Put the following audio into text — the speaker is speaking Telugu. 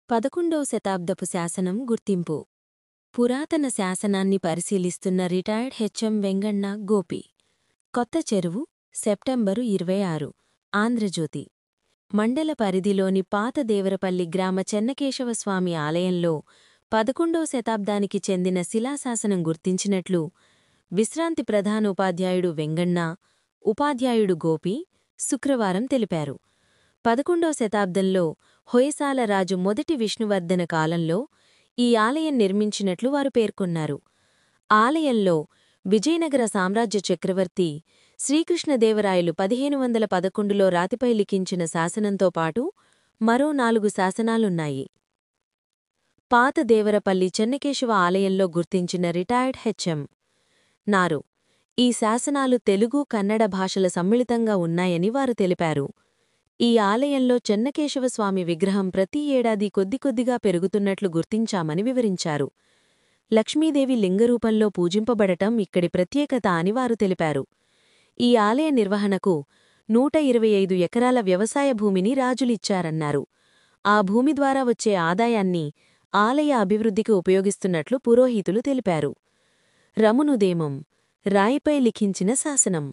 11వ శతాబ్దపు శాసనం గుర్తింపు. పురాతన శాసనాన్ని పరిశీలిస్తున్న రిటైర్డ్ హెచ్ఎం వెంగಣ್ణ గోపి. కొత్త చెరువు, సెప్టెంబరు 26. ఆంధ్రజ్యోతి. మండల పరిధిలోని పాత దేవరపల్లి గ్రామ చెన్నకేశవస్వామి ఆలయంలో 11వ శతాబ్దానికి చెందిన శిలాశాసనం గుర్తించినట్లు విశ్రాంతి ప్రధానోపాధ్యాయుడు వెంగಣ್ణ, ఉపాధ్యాయుడు గోపి శుక్రవారం తెలిపారు. 11వ శతాబ్దంలో హొయసాల రాజు మొదటి విష్ణువర్ధన కాలంలో ఈ ఆలయం నిర్మించినట్లు వారు పేర్కొన్నారు. ఆలయంలో విజయనగర సామ్రాజ్య చక్రవర్తి శ్రీకృష్ణదేవరాయలు 1511లో రాతిపై లిఖించిన శాసనంతో పాటు మరో 4 శాసనాలున్నాయి. పాత దేవరపల్లి చెన్నకేశవ ఆలయంలో గుర్తించిన రిటైర్డ్ హెచ్ఎం నారు. ఈ శాసనాలు తెలుగు, కన్నడ భాషల సమ్మిళితంగా ఉన్నాయని వారు తెలిపారు. ఈ ఆలయంలో చెన్నకేశవస్వామి విగ్రహం ప్రతి ఏడాది కొద్దికొద్దిగా పెరుగుతున్నట్లు గుర్తించామని వివరించారు. లక్ష్మీదేవి లింగరూపంలో పూజింపబడటం ఇక్కడి ప్రత్యేకత అని వారు తెలిపారు. ఈ ఆలయ నిర్వహణకు 125 ఎకరాల వ్యవసాయ భూమిని రాజులిచ్చారన్నారు. ఆ భూమి ద్వారా వచ్చే ఆదాయాన్ని ఆలయ అభివృద్ధికి ఉపయోగిస్తున్నట్లు పురోహితులు తెలిపారు. రమునుదేమం రాయిపై లిఖించిన శాసనం.